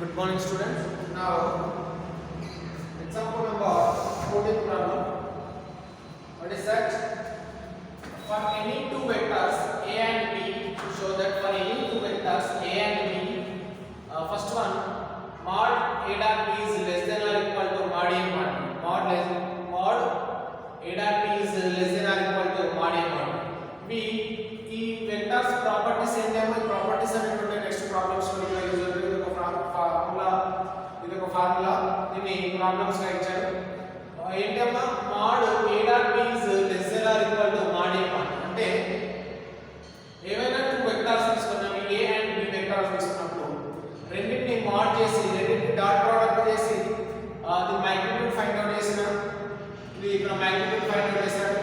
Good morning, students. Now, example number 14 problem. What is that? For any two vectors a and b, show that for any two vectors a and b, first one, mod a dot b is less than or equal to mod a mod b. Mod a dot b is less than or equal to mod a mod b. ఈ vectors properties ఏంటేమో properties అనేటువంటి next problems లో use అవుతుంది. ఇది ఒక formula దీన్ని problems గా ఇచ్చారు. ఏంటమ్మా mod a dot b is less than or equal to mod a mod. అంటే ఏవైనా టూ వెక్టర్స్ తీసుకున్నాం, a అండ్ b వెక్టర్స్ తీసుకున్నప్పుడు రెండింటిని mod చేసి రెండింటిని డాట్ ప్రొడక్ట్ చేసి ది మాగ్నిట్యూడ్ ఫైండ్ అవుట్ చేసిన ఇది ఇక్కడ మాగ్నిట్యూడ్ ఫైండ్ అవుట్ చేశారు.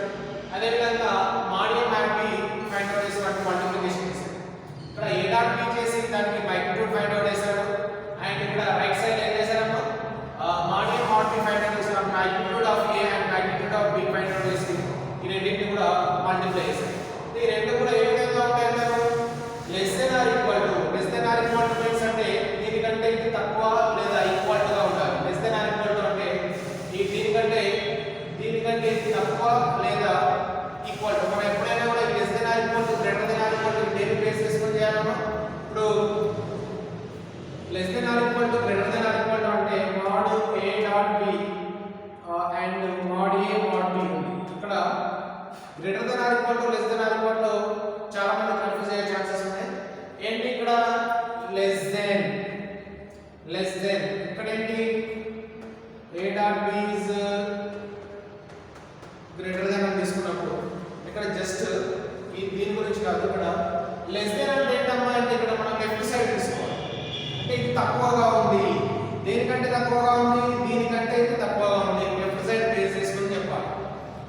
అదే విధంగా mod a mod b find out చేసినట్టు మల్టిప్లికేషన్ చేశారు. ఇక్కడ a డాట్ b చేసి దానికి మాగ్నిట్యూడ్ ఫైండ్ అవుట్ చేశారు. అండ్ ఇక్కడ రైట్ సైడ్ ఏం చేశారమ్మా mod a mod b find out చేశారు. Magnitude of a and magnitude of b find out చేసి ఈ రెండింటిని కూడా మల్టిప్లై చేశారు. ఈ రెండు కూడా ఏ విధంగా ఉంటాయన్నారు less than or equal to means అంటే దీనికంటే ఇది తక్కువ లేదా ఈక్వల్ గా ఉండాలి. Less than or equal to అంటే ఈ దీనికంటే ఇది తక్కువ లేదా ఈక్వల్ టు. మనం ఎప్పుడైనా కూడా less than or equal to greater than or equal to దేని బేస్ చేసుకొని చేయాలమ్మా ఇప్పుడు less than or equal to greater than or equal to అంటే mod a dot b and mod a mod b ఇక్కడ greater than or equal to less than or equal to చాలా మంది confuse అయ్యే chances ఉన్నాయి. ఏంటి ఇక్కడ less than ఇక్కడ ఏంటి a dot b is greater than అని తీసుకున్నప్పుడు ఇక్కడ జస్ట్ దీని గురించి కాదు. ఇక్కడ less than అంటే ఏంటమ్మా అంటే ఇక్కడ మనం లెఫ్ట్ సైడ్ తీసుకోవాలి. అంటే ఇది తక్కువగా ఉంది, దేనికంటే తక్కువగా ఉంది, దీనికంటే ఇది తక్కువగా ఉంది, లెఫ్ట్ సైడ్ బేస్ చేసుకొని చెప్పాలి.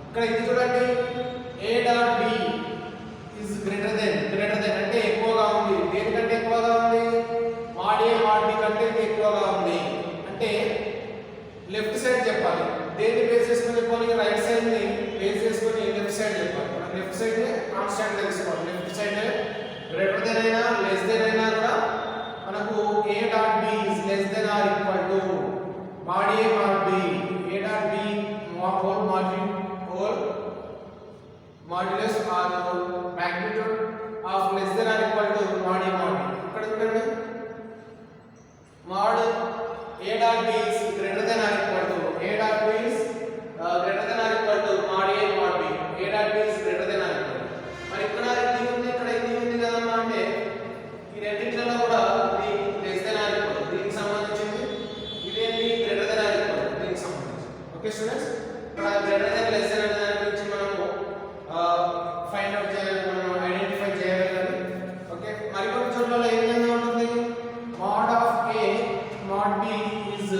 ఇక్కడ ఇది చూడండి a dot b is greater than అంటే ఎక్కువగా ఉంది, దేనికంటే ఎక్కువగా ఉంది mod a mod b కంటే ఇది ఎక్కువగా ఉంది అంటే లెఫ్ట్ సైడ్ చెప్పాలి. దేన్ని బేస్ చేసుకొని చెప్పాలి రైట్ సైడ్ ని బేస్ చేసుకొని లెఫ్ట్ సైడ్ చెప్పాలి. మనం లెఫ్ట్ సైడ్ ని కాన్స్టాంట్ తీసుకోవాలి. లెఫ్ట్ సైడ్ గ్రేటర్ దెన్ అయినా లెస్ దెన్ అయినా కూడా మనకు a dot b is less than or equal to mod a mod b. a dot b whole modulus or magnitude of less than or equal to mod a mod b. ఇక్కడ చూడండి mod a dot b is greater than or equal to greater than or equal to mod a mod b. a dot b is greater than or equal to మరి ఇక్కడ ఇది ఉంది, ఇక్కడ ఇది ఉంది కదమ్మా అంటే ఈ రెండింటిలో కూడా ఇది less than or equal to దీనికి సంబంధించింది, ఇదేంటి greater than or equal to దీనికి సంబంధించింది. ఓకే స్టూడెంట్స్, ఇక్కడ greater than less than అనే దాని గురించి మనము ఫైండ్ అవుట్ చేయాలి, మనం ఐడెంటిఫై చేయగలగాలి. ఓకే, మరికొన్ని చోట్ల ఏ విధంగా ఉంటుంది mod of a mod b is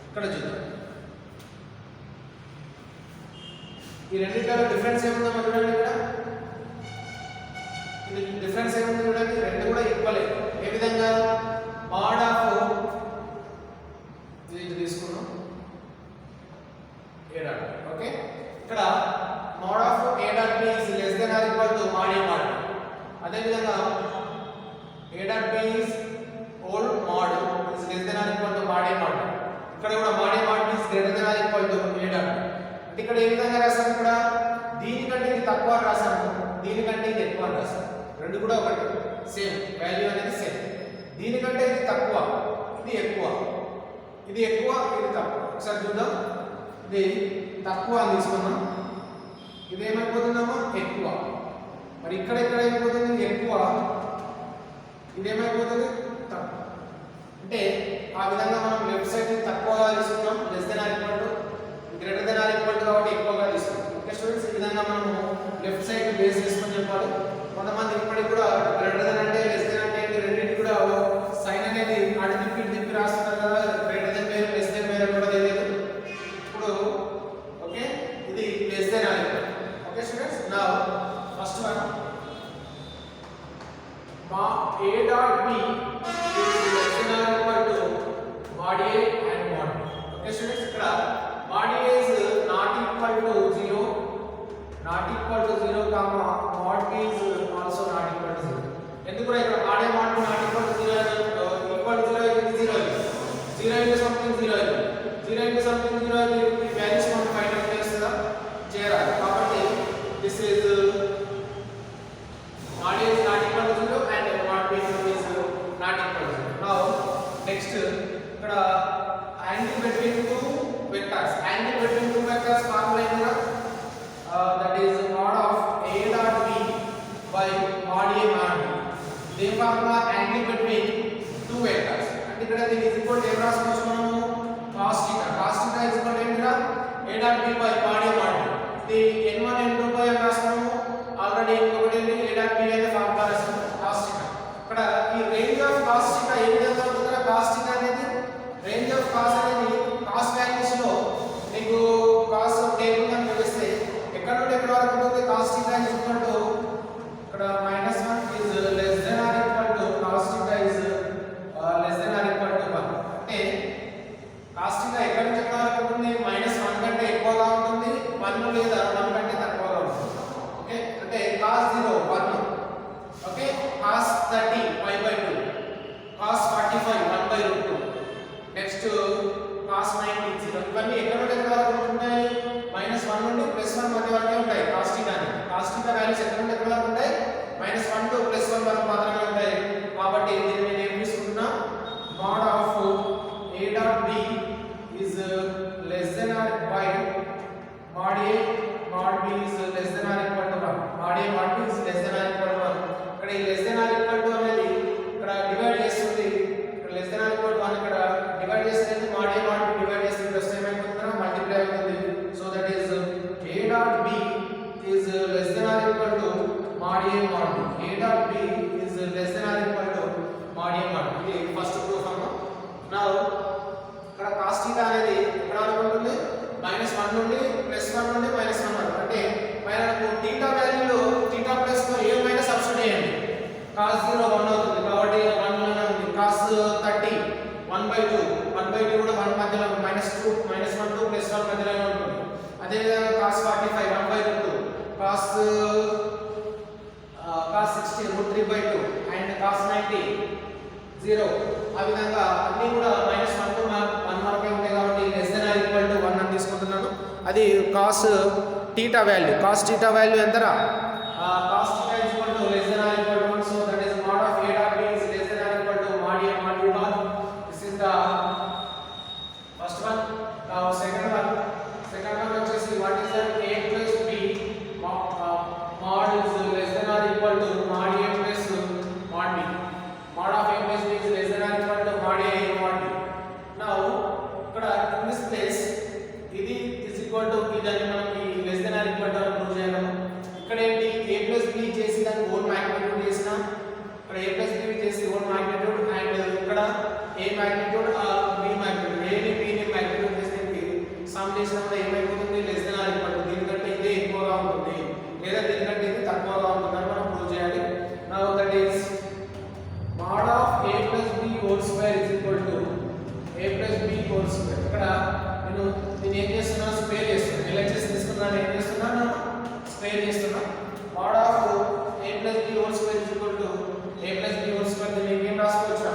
ఇక్కడ చూద్దాం. ఈ రెండింటిలో డిఫరెన్స్ ఏముందో మనం చూడండి. ఇక్కడ ఇది డిఫరెన్స్ ఏముంది చూడండి, రెండు కూడా ఈక్వల్. ఏ విధంగా mod ఆఫ్ ఇది తీసుకున్నాం a డాట్ ఓకే, ఇక్కడ mod of a dot b is less than or equal to mod a mod b. అదే విధంగా a dot b is whole mod is less than or equal to mod a mod b. ఇక్కడ కూడా mod a mod b is greater than or equal to a dot b. అంటే ఇక్కడ ఏ విధంగా రాసాము, ఇక్కడ దీనికంటే ఇది తక్కువ రాసాము, దీనికంటే ఇది ఎక్కువ రాసాము. రెండు కూడా ఒకటి సేమ్ వాల్యూ అనేది సేమ్. దీనికంటే ఇది తక్కువ, ఇది ఎక్కువ, ఇది ఎక్కువ, ఇది తక్కువ. ఒకసారి చూద్దాం. ఇది తక్కువ అని తీసుకున్నాం, ఇది ఏమైపోతుందమ్మా ఎక్కువ. మరి ఇక్కడ అయిపోతుంది ఎక్కువ, ఇదేమైపోతుంది తక్కువ. అంటే ఆ విధంగా మనం లెఫ్ట్ సైడ్ తక్కువగా తీసుకున్నాం, less than or equal to, greater than or equal to కాబట్టి ఎక్కువగా తీసుకున్నాం. ఓకే స్టూడెంట్స్, ఈ విధంగా మనము లెఫ్ట్ సైడ్ బేస్ చేసుకొని చెప్పాలి. కొంతమంది ఇప్పటికి కూడా గ్రేటర్ దెన్ అంటే లెస్ దెన్ అంటే రెండింటి కూడా సైన్ అనేది అటు తిప్పి రాస్తున్నారు కదా, గ్రేటర్ దెన్ వేరు లెస్ దెన్ వేరు కూడా తెలియదు. ఇప్పుడు ఓకే, ఇది less than or equal. Okay students, now first one a dot b is less than or equal to mod a and mod b. Okay students, ఇక్కడ mod a is not equal to 0 comma mod b is also not equal to 0. ఎందుకు ఇక్కడ mod a mod b not equal ఇదే formula angle between two vectors. అంటే ఇక్కడ దీని is equal to ఏం రాసుకోవచ్చు మనము cos θ. cos θ is equal to ఏంటిరా a dot b by mod a mod b. ఇది n1 n2 బై అని రాసుకున్నాము. ఆల్రెడీ ఇంకొకటి ఏంటి a డాట్ b అనే ఫార్ములా రాసాము cos θ. ఇక్కడ ఈ రేంజ్ ఆఫ్ cos θ ఏ విధంగా ఉంటుందో cos θ అనేది రేంజ్ ఆఫ్ cos అనేది cos వాల్యూస్ లో మీకు cos టేబుల్ అని తెలిస్తే ఎక్కడ నుండి ఎక్కడ వరకు ఉంటుంది cos θ ఈజ్ ఈక్వల్ టు ఇక్కడ -1 is less than or equal to cos θ is less than or equal to 1. అంటే cos θ ఎక్కడ నుంచి ఎక్కడ వరకు ఉంటుంది -1 కంటే ఎక్కువగా ఉంటుంది 1 లేదా 1 కంటే తక్కువగా ఉంటుంది. ఓకే అంటే cos 0 1, okay cos 30 π/2, cos 45 1/2, next cos 90 0. ఇవన్నీ ఎక్కడ నుండి ఎక్కడ వరకు ఉంటాయి -1 నుండి +1 మధ్య వరకే ఉంటాయి cos θ అని. cos θ వాల్యూస్ ఎక్కడ నుండి ఎక్కడ వరకు ఉంటాయి -1 టు +1 వరకు మాత్రమే ఉంటాయి. కాబట్టి దీన్ని నేను ఏం తీసుకుంటున్నా mod of a dot b is less than or by mod a mod b is less than or equal to 1. mod a mod b is less than or equal to 1. ఇక్కడ ఈ less than or equal to అనేది ఇక్కడ divide చేస్తుంది. ఇక్కడ less than or equal to 1 ఇక్కడ divide చేస్తుంది. mod a mod b divide చేస్తుంది. Plus ఏమైపోతుందో మల్టిప్లై అవుతుంది. So that is a dot b is less than or equal to mod a mod b. a dot b is less than or equal to mod a mod b. ఇది first proof అన్నమాట. Now ఇక్కడ cos θ అనేది ఎక్కడ వరకు ఉంటుంది -1 నుండి +1 నుండి -1 వరకు. అంటే మనకు θ వాల్యూలో θ ప్లస్ లో ఏ మైనస్ సబ్స్టిట్యూట్ చేయండి cos 0 1 అవుతుంది కాబట్టి 1 లోనే ఉంది. cos 30 1/2 1/2 కూడా 1 మధ్యలో -2 -1 టు +1 మధ్యలోనే ఉంటుంది. అదే విధంగా cos 45 1/2, cos 60 √3/2 అండ్ cos 90 0. ఆ విధంగా అన్ని కూడా -1 టు 1 వరకే ఉంటాయి కాబట్టి less than or equal to 1 అని తీసుకుంటున్నాను. అది cos θ వాల్యూ. cos θ వాల్యూ ఎంతరా cos θ is equal to less than or equal to 1. so that is mod of a dot b is less than or equal to mod a mod b dot. This is the first one. Now second one వచ్చేసి what is that a plus b mod is less than or equal to mod a plus mod b. mod of a plus b is less than or equal to mod a mod b. Now ఇక్కడ in this place ఇది is equal to ఇదని మనం ఈ less than or equal to prove చేయగలము. ఇక్కడ ఏంటి a plus b చేసి దాని ఓన్ మాగ్నిట్యూడ్ చేసినా ఇక్కడ a plus b చేసి ఓన్ మాగ్నిట్యూడ్ అండ్ ఇక్కడ a magnitude or b magnitude a ని b ని మాగ్నిట్యూడ్ చేసేకి సమ్ చేసినప్పుడు ఏమైపోతుంది less than or equal to దీనికంటే ఇదే ఎక్కువగా ఉంటుంది లేదా దీనికంటే ఇది తక్కువగా ఉంటుందని మనం ప్రూవ్ చేయాలి. Now that is mod of a plus b whole square is equal to a plus b whole square. ఇక్కడ నేను దీన్ని ఏం చేస్తున్నాను స్క్వేర్ చేస్తున్నాను. LHS తీసుకున్నాను ఏం చేస్తున్నాను స్క్వేర్ చేస్తున్నా. mod of a plus b whole square is equal to a plus b whole square. దీన్ని ఏం రాసుకోవచ్చా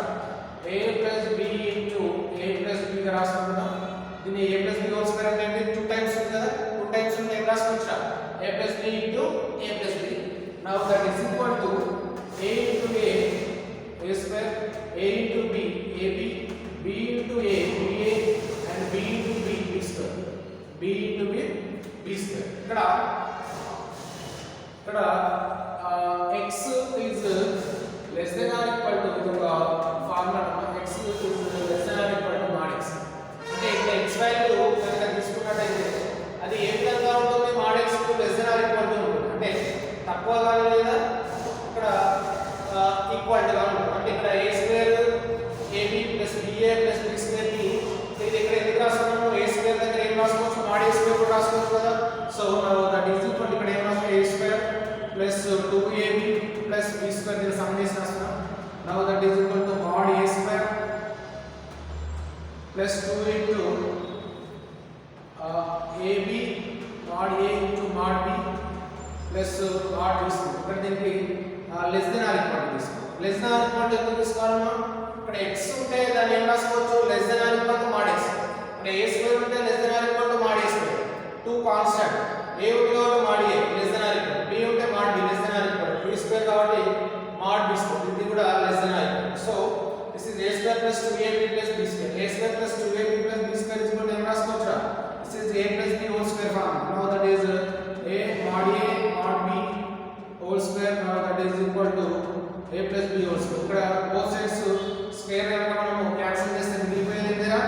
a plus b into a plus b గా రాసుకుంటున్నాం. దీన్ని a plus b whole square అంటే ఏంటి 2 టైమ్స్ ఉంది కదా 2 టైమ్స్ ఉంటే ఏం రాసుకోవచ్చా a plus b into a plus b. now that is equal to a into a square a into b ab b into a ba and b into b b square b into b square. ఇక్కడ x is less than or equal to ఇది ఒక formula x is less than or equal to mod x. అంటే ఇక్కడ x value కనుక తీసుకున్నట్లయితే అది ఏ విధంగా ఉంటుంది mod x కు less than or equal to ఉంటుంది. అంటే తక్కువగా లేదా ఇక్కడ ఈక్వల్ గా ఉంటుంది. అంటే ఇక్కడ a square ab plus ba plus b square ని ఇది ఇక్కడ ఎందుకు రాస్తున్నాము a స్క్వేర్ దగ్గర ఏం రాసుకోవచ్చు mod a స్క్వేర్ కూడా రాసుకోవచ్చు కదా. So now that is equal ఇక్కడ ఏం రాస్తాం a square plus 2ab plus b square దీని సమ్ చేసి రాస్తున్నాం. Now that is equal to mod a square plus 2 into ab mod a into mod b plus mod b square. ఇక్కడ దీనికి less than or equal to తీసుకోవాలి. Less than or equal to ఎందుకు తీసుకోవాలన్నా ఇక్కడ x ఉంటే దాన్ని ఏం రాసుకోవచ్చు less than or equal to mod x. ఇక్కడ a స్క్వేర్ ఉంటే less than or equal to mod a square. 2 constant a ఉంటే mod a less than or equal b ఉంటే mod b less than or equal b square కాబట్టి mod b square ఇది కూడా less than or equal. So this is a square plus 2ab plus b square. a square plus 2ab plus b square is equal to ఏం రాసుకోవచ్చా this is a plus b whole square form. Now that is a mod b whole square. now that is equal to a a plus b whole square. ఇక్కడ both sides square కనుక మనము cancel చేస్తే మిగిలిపోయేది ఏంటిరా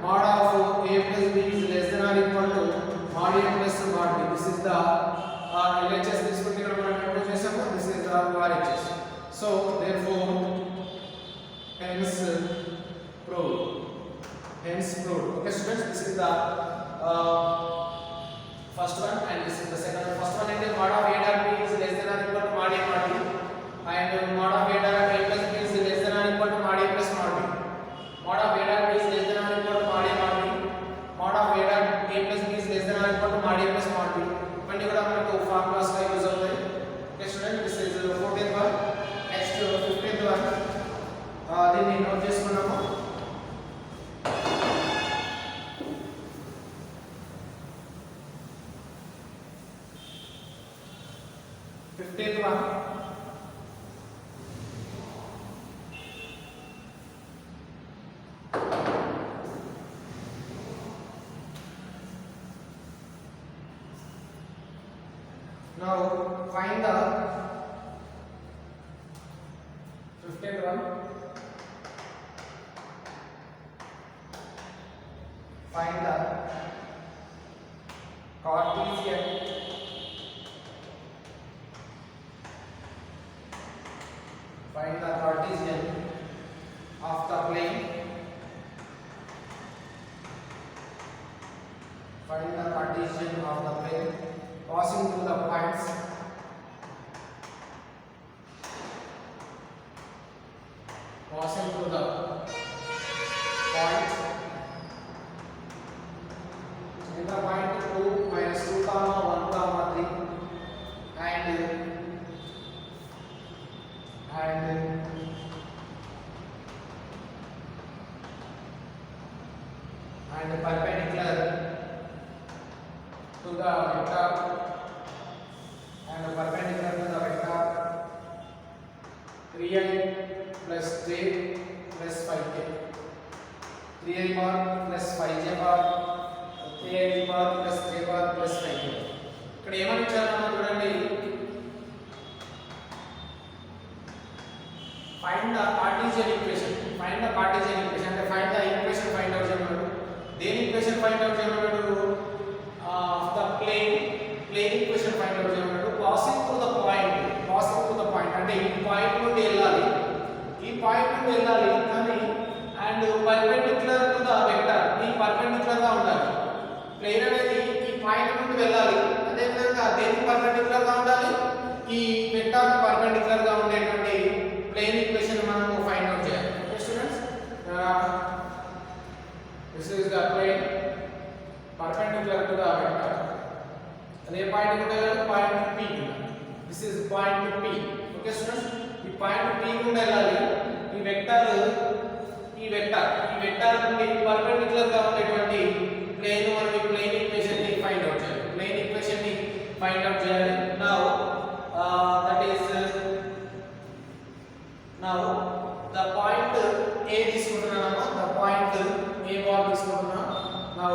mod of a plus b is less than or equal to mod a plus mod b. This is the LHS తీసుకుంటే ఇక్కడ మనం ఏం చేసాము, this is the RHS. So therefore hence proved. Okay students, this is the first one and this is the second one. First one is mod of a dot b is less than or equal to mod a mod b, and mod of a dot a plus b is less than or equal to mod a plus mod b. Mod of a dot b is less than or equal to mod a mod b. Mod of a dot a plus b is less than or equal to mod a plus mod b. ఇవన్నీ కూడా మనకు formulas గా use అవుతాయి. Okay student, this is 14th one. Next 15th one దీన్ని note చేసుకున్నాము. Now find the 15th one. Find the Cartesian of the plane. Find the Cartesian of the plane passing through the points in the point 2 minus 2 comma 1 comma 3 and perpendicular to the vector and perpendicular to the vector 3i plus j plus 5k, 3i bar plus 5j bar, 3i bar plus j bar plus 5k. ఇక్కడ ఏమని ఇచ్చారో చూడండి, find the Cartesian equation. Find the Cartesian equation అంటే find the equation find out చేయమన్నాడు. దేని equation find out చేయమన్నాడు? the plane equation find out చేయమన్నాడు. passing through the point అంటే ఈ పాయింట్ నుండి వెళ్ళాలి కానీ and perpendicular to the vector, ఈ పర్పెండిక్యులర్ గా ఉండాలి. ప్లేన్ అనేది ఈ పాయింట్ నుండి వెళ్ళాలి, అదే విధంగా దేనికి పర్పెండిక్యులర్ గా ఉండాలి, ఈ వెక్టర్ కి పర్పెండిక్యులర్ గా ఉండేటువంటి ప్లేన్ ఈక్వేషన్ మనము ఫైండ్ అవుట్ చేయాలి. Okay students, this is the plane perpendicular to the vector. అదే పాయింట్ నుండి వెళ్ళాలి, point P. This is point P. Okay students, ఈ పాయింట్ P నుండి వెళ్ళాలి. ఈ వెక్టర్ నుండి పర్పెండిక్యులర్ గా ఉండేటువంటి ప్లేన్ మనం ఈ ప్లేన్ ఈక్వేషన్ ని ఫైండ్ అవుట్ చేయాలి. Now that is now the point A తీసుకుంటున్నాము, the point A bar తీసుకుంటున్నాం. Now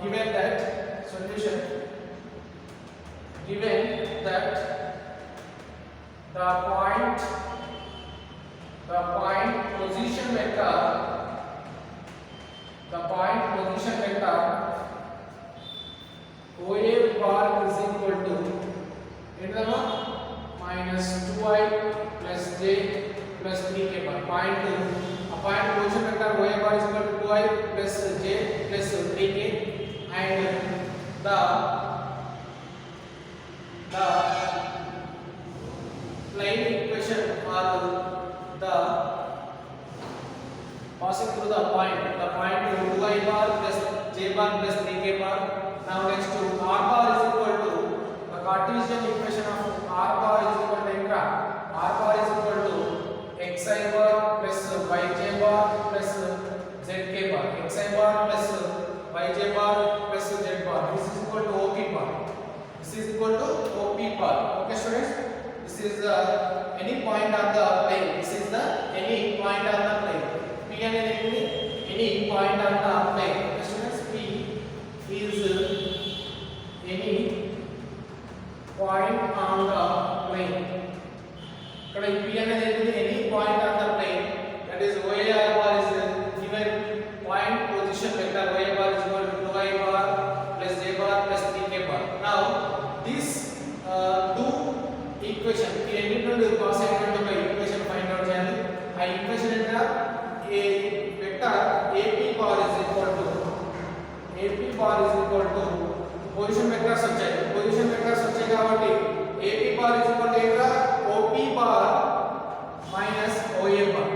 given that solution, given that the point position vector OA bar is equal to ఏంటమ్మా minus 2i plus j plus 3k bar. Point position vector OA bar is equal to 2i plus j plus 3k, and the plane equation or the passing through the point 2i bar plus j bar plus 3k bar. Now next to r bar is equal to the Cartesian equation of r bar is equal to xi bar plus yj bar plus zk bar, xi bar plus yj bar plus z bar. This is equal to op bar. Okay students, this is any point on the plane. Any point on the plane. P అనేది any point on the plane. Okay students, P is any point on the plane. ఇక్కడ P అనేది vectors వచ్చాయి. Position vectors వచ్చాయి కాబట్టి AP bar is equal to ఏంట్రా OP bar minus OA bar.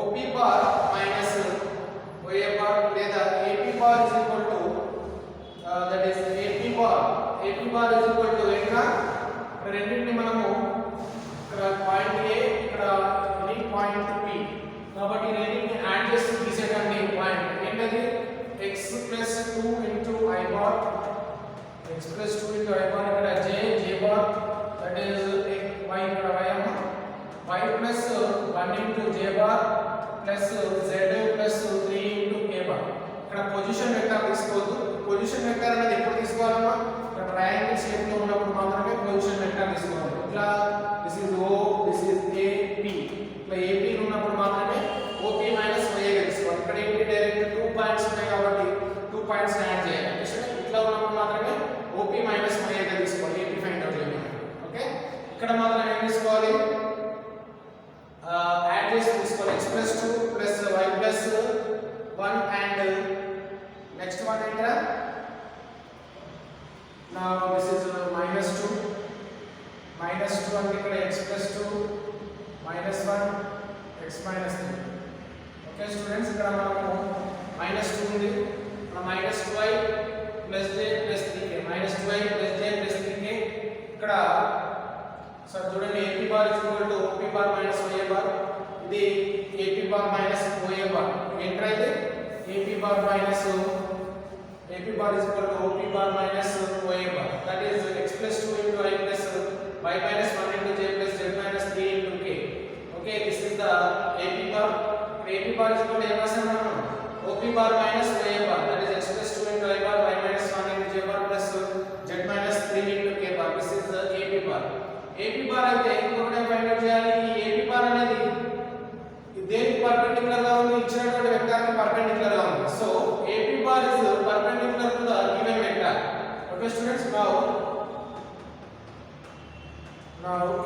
OP bar minus OA bar లేదా AP bar is equal to that is AP bar is equal to ఏంట్రా రెండింటిని మనము ఇక్కడ పాయింట్ ఏ ఇక్కడ ఇది పాయింట్ పి కాబట్టి రెండింటిని యాడ్ చేసి తీసేటండి పాయింట్ ఏంటది x plus 2 into I bar x plus 2 into I bar ఇక్కడ j bar that is y ఇక్కడ y అమ్మ y plus 1 into j bar plus z plus 3 into k bar ఇక్కడ position vector తీసుకోవద్దు. Position vector అనేది ఎప్పుడు తీసుకోవాలమ్మా ఇక్కడ triangle shape లో ఉన్నప్పుడు మాత్రమే పొజిషన్ వెక్టర్ తీసుకోవాలి. ఇట్లా this is o this is a p ఇట్లా a p ఉన్నప్పుడు మాత్రమే op మైనస్ y గా తీసుకోవాలి. ఇక్కడ ఏంటి డైరెక్ట్ 2 పాయింట్స్ ఉన్నాయి కాబట్టి 2 పాయింట్స్ యాడ్ చేయాలి. ఇట్లా ఉన్నప్పుడు మాత్రమే op మైనస్ y గా తీసుకోవాలి. ap ఫైండ్ అవుట్ చేయాలి. ఓకే ఇక్కడ మాత్రం ఏం తీసుకోవాలి యాడ్ చేసి తీసుకోవాలి. x plus 2 plus y plus 1 and next one ఏంటా now this is minus 2 and ఇక్కడ x plus 2 minus 1 x minus 3. Okay students ఇక్కడ మనము minus 2 ఉంది. మన minus 2y plus j plus 3k minus 2y plus j plus 3k ఇక్కడ sir చూడండి AP bar is equal to OP bar minus OA bar ఇది AP bar minus OA bar ఏంట్రా ఇది AP bar minus AP bar is equal to OP bar minus OA bar that is x plus 2 into I plus y minus 1 into j plus z minus 3 into k. Okay, this is the AP bar. AP bar is equal to OP bar minus OA bar that is x plus 2 into I bar y minus 1 into j bar plus z minus 3 into k bar. This is the AP bar. AP bar అయితే ఇంకొకటి find out చేయాలి. ఈ AP bar అనేది దేనికి perpendicular గా ఉంది ఇచ్చినటువంటి vector కి పర్పెండిక్యులర్ గా ఉంది. So AP bar is perpendicular to the given vector. Okay students, now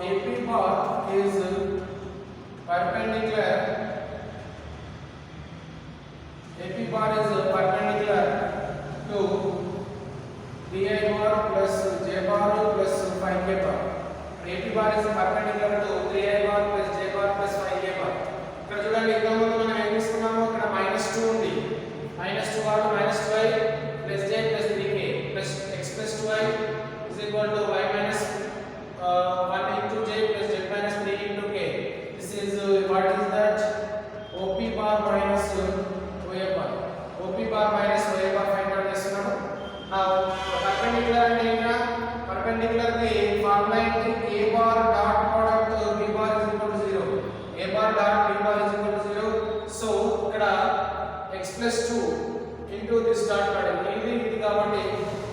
AP bar is perpendicular to di bar plus j bar plus 5k bar. AP bar is perpendicular to 3i bar plus j bar plus 5k bar. ఇక్కడ చూడండి ఇంతకుముందు మనం ఏం తీసుకున్నాము ఇక్కడ -2 ఉంది. -2 కాబట్టి -2i plus j plus 3k plus x plus 2i is equal to y minus 1 into j plus z minus 3 into k. This is what is that OP bar minus OA bar. OP bar minus OA bar find out చేస్తున్నాము. Now perpendicular అంటే ఏంటా perpendicular కి formula ఏంటి a bar dot product b bar is equal to 0. a bar dot b bar is equal to 0. So ఇక్కడ x plus 2 into this dot product ఇది కాబట్టి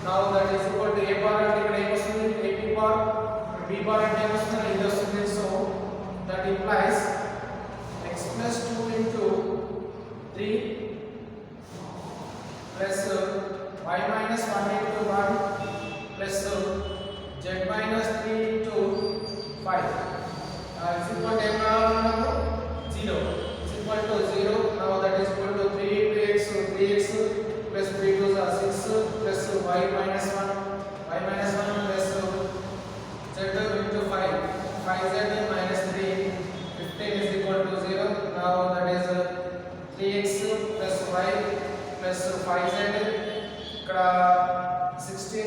now that is equal to a bar అంటే ఇక్కడ ఏం వస్తుంది AP bar b bar అంటే ఏం వస్తుంది ఇది వస్తుంది. So that implies x plus 2 into 3 plus y minus 1 into 1 plus z minus 3 into 5 is equal to 0 is equal to 0. Now that is equal to 3 into x, so 3x plus 3 2 are 6 plus y minus 1 plus z into 5z minus 3 15 is equal to 0. Now that is 3x plus y plus 5z ఇక్కడ 16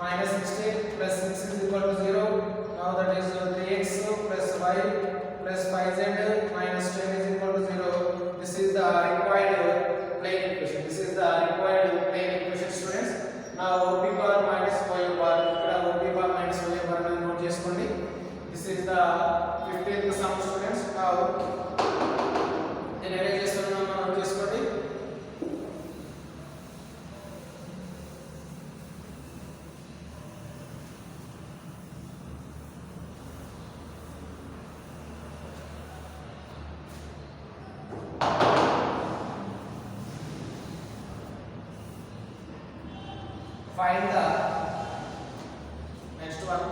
minus 16 plus 6 is equal to 0. Now that is 3x plus y plus 5z minus 10 is equal to 0. This is the required plane equation. This is the required plane equation students. Now OP bar minus OA bar ఇక్కడ OP bar minus OA bar ని note చేసుకోండి. This is the 15th sum students. Now నేను ఎలా చేస్తున్నానో note చేసుకోండి. Find the next one.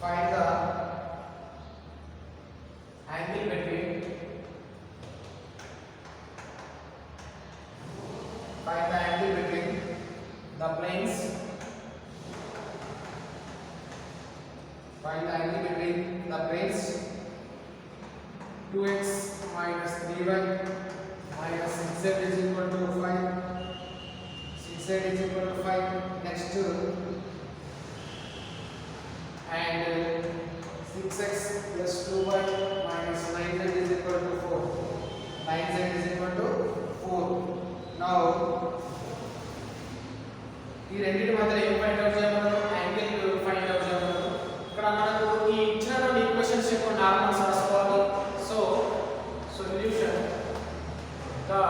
Find the angle between find the angle between the planes. 2x minus 3y minus 6z is equal to 5. 6z is equal to 5. Next and 6x plus 2y minus 9z is equal to 4. 9z is equal to 4. Now ఈ రెండింటి మధ్య ఏం find out చేయమన్నారు? Angle find out చేయమన్నారు. ఇక్కడ మనకు ఈ ఇచ్చిన ఈక్వేషన్స్ యొక్క నార్మల్స్ రాసుకోవాలి. So solution the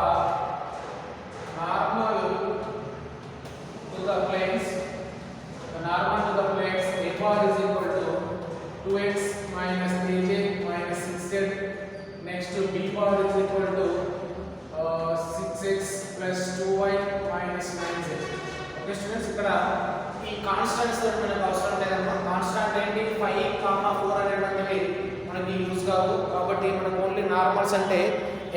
normal to the planes a bar is equal to 2x minus 3j minus 6z. Next to b bar is equal to 6x plus 2y minus 9z. Okay students, ఇక్కడ ఈ constants తో మనకు అవసరం లేదమ్మా. Constant ఏంటి 5, 4 అనేటువంటివి మనకి use కావు. కాబట్టి మనకు ఓన్లీ నార్మల్స్ అంటే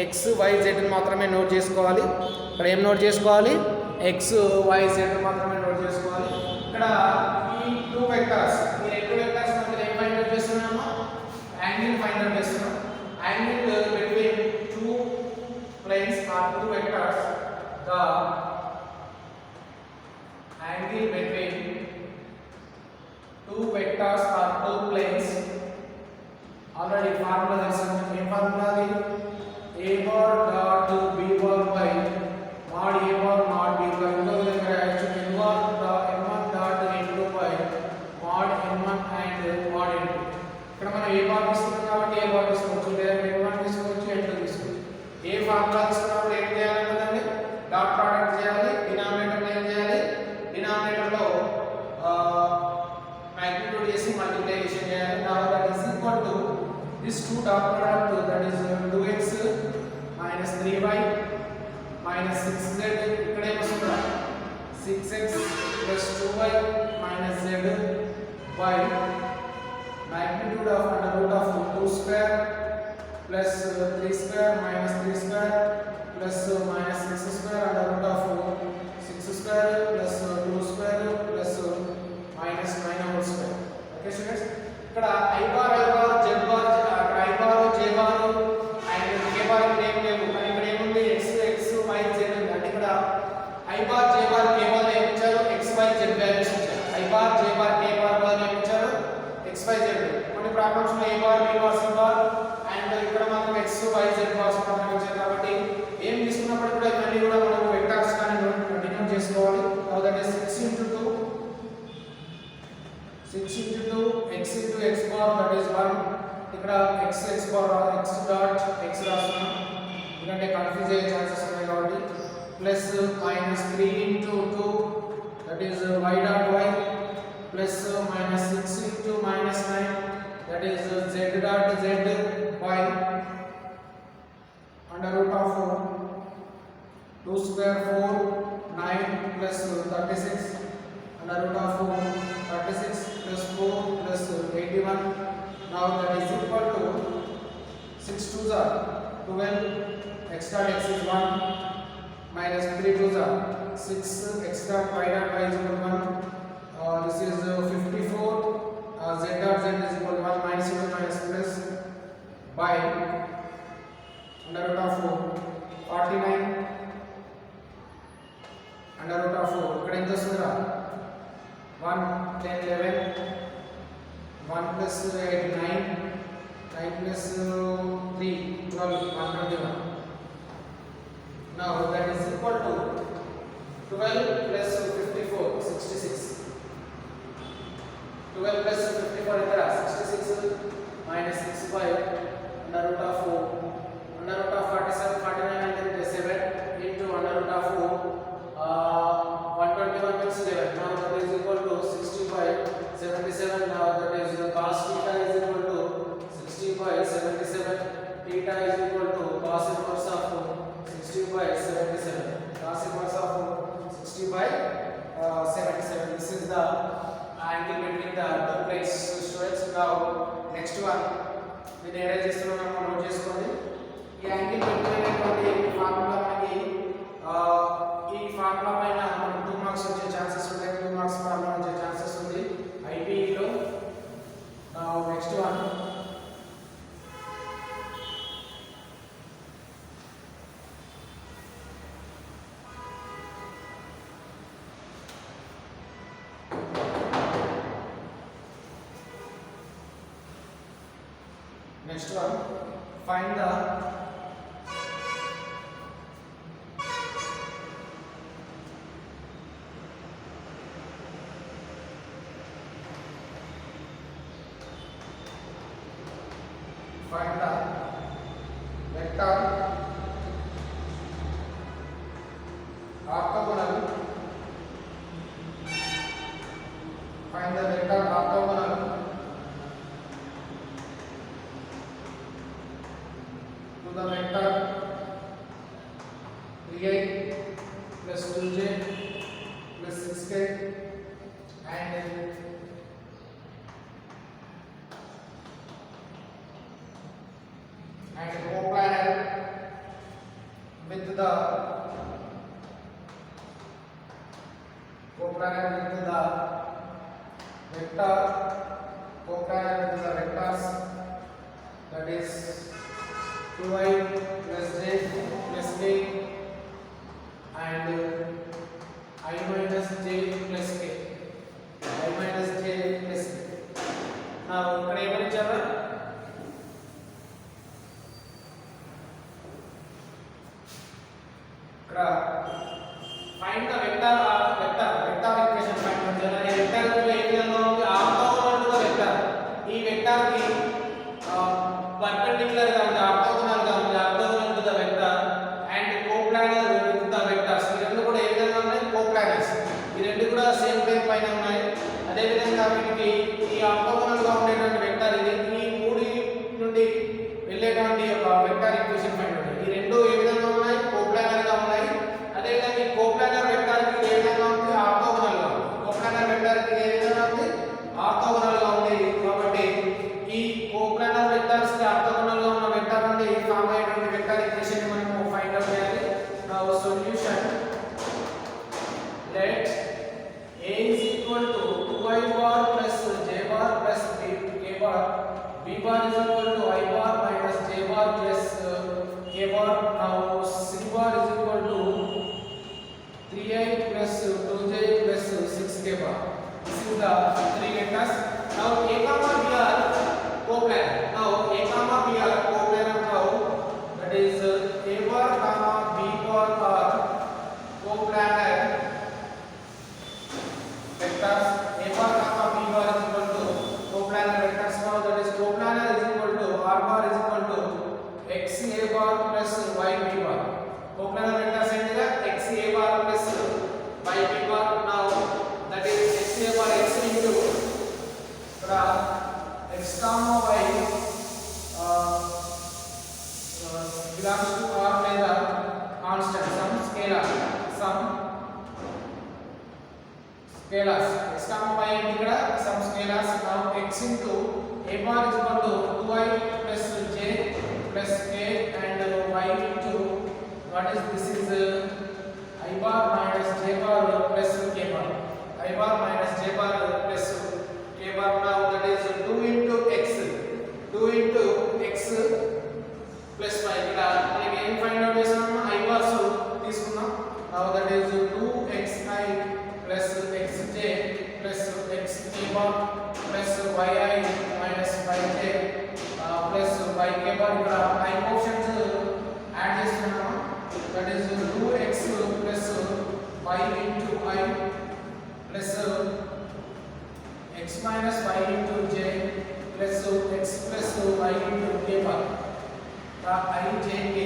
x y z ని మాత్రమే నోట్ చేసుకోవాలి. ఇక్కడ ఏం నోట్ చేసుకోవాలి? x y z మాత్రమే నోట్ చేసుకోవాలి. ఇక్కడ ఈ టూ వెక్టర్స్, ఈ రెండు వెక్టర్స్ మధ్య ఏం ఫైండ్ అవుట్ చేస్తున్నామా? యాంగిల్ ఫైండ్ అవుట్ చేస్తున్నాం. Angle between two planes or two vectors, the angle between two vectors or two planes. Already formula తెలుసు. ఏం ఫార్ములా అది? a bar dot b bar by mod a bar mod b bar. ఇంకో విధంగా రాయొచ్చు m1 dot n2 by mod n1 and mod n2. ఇక్కడ మనం a bar తీసుకున్నాం కాబట్టి a bar తీసుకోవచ్చు, లేదా n1 తీసుకోవచ్చు, n2 తీసుకోవచ్చు. ఏ ఫార్ములా తీసుకున్నప్పుడు ఏం చేయాలంటే డాట్ ప్రోడక్ట్ చేయాలి. డినామినేటర్ ఏం చేయాలి? డినామినేటర్ లో magnitude చేసి మల్టిప్లికేషన్ చేయాలి. now that is equal to this two dot product, that is 2x minus 3y minus 6z. ఇక్కడ ఏమొస్తుందా? 6x plus 2y minus z by magnitude of under root of 2 square plus 3 square minus 3 square plus minus 6 square under root of 6 square plus 2 square plus minus 9 whole square. Okay students, ఇక్కడ i bar z bar, అక్కడ i bar j bar and k bar ఏం లేవు, కానీ ఇక్కడ ఏముంది? x y z ఉంది. అంటే ఇక్కడ i bar j bar k bar ఏం ఇచ్చారు? x y z వాల్యూస్ ఇచ్చారు. i bar j bar k bar ఏం ఇచ్చారు? x y z. కొన్ని ప్రాబ్లమ్స్ లో a bar b bar c bar and ఇక్కడ మాత్రం x y z బార్స్ మాత్రం ఇచ్చారు. కాబట్టి ఏం తీసుకున్నప్పుడు కూడా ఇవన్నీ కూడా మనం వెక్టర్స్ కానీ డినోట్ చేసుకోవాలి. now that is 6 into 2 x into x bar, that is 1. ఇక్కడ x bar x dot x రాస్తున్నాం ఎందుకంటే కన్ఫ్యూజ్ అయ్యే ఛాన్సెస్ ఉన్నాయి కాబట్టి. Plus minus 3 into 2, that is y dot y, plus minus 6 into minus 9, that is z dot z y, under root of 2 square 4 9 plus 36 under root of 36 plus 4 plus 81. now that is equal to 6 2s are 12, x dot x is 1 minus 3 2s are 6, x dot y dot y is equal to 1. This is 54, z dot z is equal to 1 minus minus plus by under root of 49 under root of 4. ఇక్కడ ఎంత వస్తుందిరా? 1 10 11 1 plus 8 9 9 plus 3 12 121. now that is equal to 12 plus 54 66. 12 plus 54 ఇక్కడ 66 minus 65 under root of 47 49 and 7 into under root of 121 plus 11. now that is equal to 65 77. now that is cos theta is equal to 65 77. theta is equal to cos inverse of 65 77. cos inverse of 65 77. this is the angle between the two planes students. now next one దీన్ని ఏరే చేస్తున్నాం note చేసుకోండి. ఈ angle పెట్టుకునేటువంటి formula మనకి ఈ formula పైన మనకు 2 marks వచ్చే ఛాన్సెస్ ఉంటాయి. 2 మార్క్స్ ప్రాబ్లం వచ్చే ఛాన్సెస్ ఉంది ఐపీఈలో. Now next one. Next one, find the vector orthogonal. Find the vector orthogonal to the vector 3i plus 2j plus 6k and coplanar with the vector coplanar with the vectors, that is 2i plus j plus k and I minus j plus k. I minus j plus k. Now ఇక్కడ ఏమని ఇచ్చారు? ఇక్కడ find the vector equation find చేయాలి. ఈ vector ఏ విధంగా ఉంది? Orthogonal to the vector. ఈ vector కి పర్పెండిక్యులర్ గా ఉంది, ఆర్తోగోనల్ గా ఉంది, orthogonal to the vector and coplanar with the vectors. ఈ రెండు కూడా ఏ విధంగా ఉన్నాయి? కోప్లానర్స్. ఈ రెండు కూడా సేమ్ ప్లేన్ పైన ఉన్నాయి. అదే విధంగా వీటికి ఈ ఆర్తోగోనల్ గా ఉండేటువంటి వెక్టర్ ఇది, ఈ మూడు నుండి వెళ్ళేటువంటి ఒక వెక్టర్ ఈక్వేషన్ ఫైండ్ చేయాలి. ఈ రెండు ఏ విధంగా ఉన్నాయి? కోప్లానర్ గా ఉన్నాయి. అదే విధంగా ఈ కోప్లానర్ వెక్టర్ కి ఏ విధంగా ఉంది? ఆర్తోగోనల్ గా ఉంది. కోప్లానర్ వెక్టర్ కి ఏ విధంగా ఉంది? ఆర్తోగోనల్ గా ఉంది. కాబట్టి ఈ కోప్లానర్ వెక్టర్స్ కి ఆర్తోగోనల్ గా ఉన్న వెక్టర్ నుండి ఫార్మ్ అయ్యేటువంటి వెక్టర్ ఈక్వేషన్ ని మనం ఫైండ్ అవుట్ చేయాలి. Now solution, let a is equal to 2i bar plus j bar plus k bar, b bar is equal to I bar minus j bar plus k bar. Now c bar is equal to 3i plus 2j plus 6k bar. This is the three vectors. Now a comma b are coplanar. Now a comma b are coplanar. Now that is a bar comma b bar are coplanar vectors. A bar comma b bar is equal to coplanar vectors. Now that is coplanar is equal to r bar is equal to x a bar plus y b bar. Coplanar vectors ఏంటిగా x a bar plus y b bar. Now that is x a bar x into ఇక్కడ x comma y belongs to r లేదా constant, some scalars x comma y అంటే ఇక్కడ some scalars. Now x into a bar is equal to 2i plus j plus k and y into what is this is I bar minus j bar plus k bar. I bar minus j bar plus k bar. Now that is 2 into x plus y. ఇక్కడ మనకి ఏం find out చేసాము? I bars తీసుకున్నాం. Now that is 2xi plus xj plus xk bar plus yi minus yj plus yk bar. ఇక్కడ I coefficients add చేస్తున్నాము. That is 2x plus y into I plus x minus y into j plus x plus y into k bar. I j k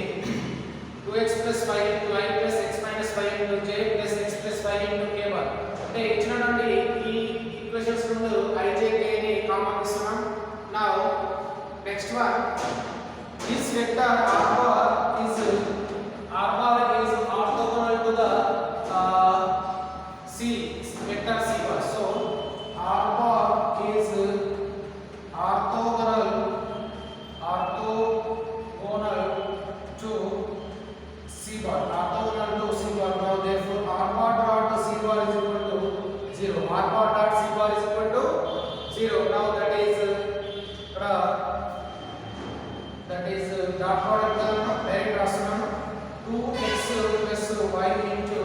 2x plus y into I plus x minus y into j plus x plus y into k bar. అంటే ఇచ్చినటువంటి ఈ equations నుండి I j k ని common తీసుకున్నాం. Now next one, this vector r bar is orthogonal to the c vector c bar. So r bar is orthogonal to c bar. Now therefore r bar dot c bar is equal to 0. R bar dot c bar is equal to 0. Now that is dot product కదా direct రాస్తున్నాను 2x y into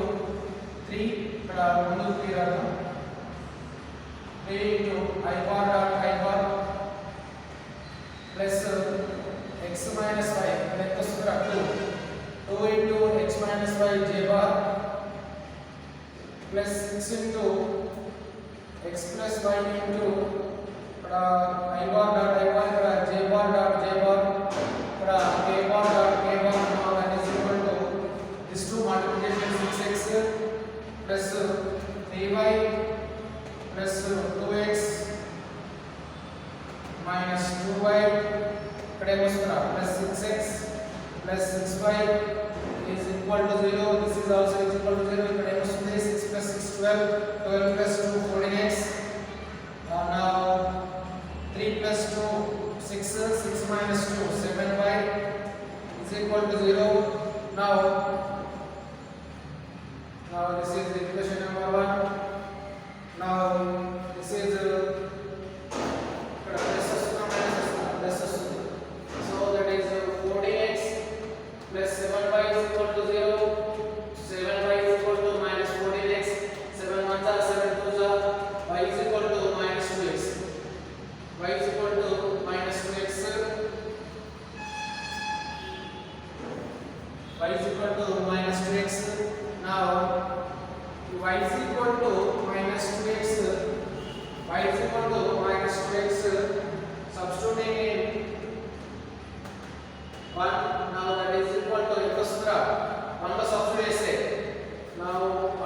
3 ఇక్కడ ముందు 3 రాద్దాం 3 into I bar dot I bar plus x minus y ఇక్కడ ఎంత వస్తుంది 2 into x minus y j bar plus 6 into x plus y into ఇక్కడ I bar dot I bar ఇక్కడ j bar dot j bar ఇక్కడ k bar dot k bar now that is equal to this two multiplication 6x plus 3y plus 2x minus 2y ఇక్కడ ఏమొస్తుందా plus 6x plus 6y is equal to 0 this is also is equal to 0 ఇక్కడ ఏమొస్తుంది 6 plus 6 12 12 plus 2 14x now 3 plus 2 6 6 minus 2 7y is equal to 0 now this is equation number 1 now this is so that is 14x plus 7y is equal to 0 7y is equal to minus 14x 7 1s are 7 2s are y is equal to minus 2x y is equal to minus 2x y is equal to minus 2x now y is equal to minus 2x y is equal to minus 2x substituting in 1 now that is equal to ekostra 1 lo substitute cheste now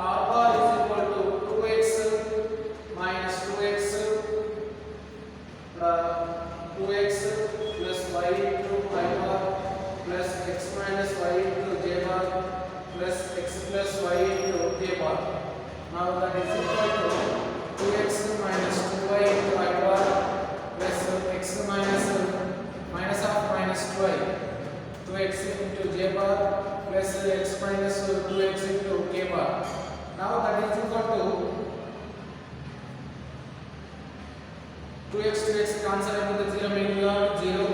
r bar is equal to 2x minus 2x 2x plus y into y bar plus x minus y into j bar plus x plus y into k bar now that is equal to 2x minus 2y into y bar plus x minus minus of minus 2y 2x into j bar plus x minus 2x into k bar now that is equal to 2x 2x cancel అయిపోతే 0 మిగిలిగా 0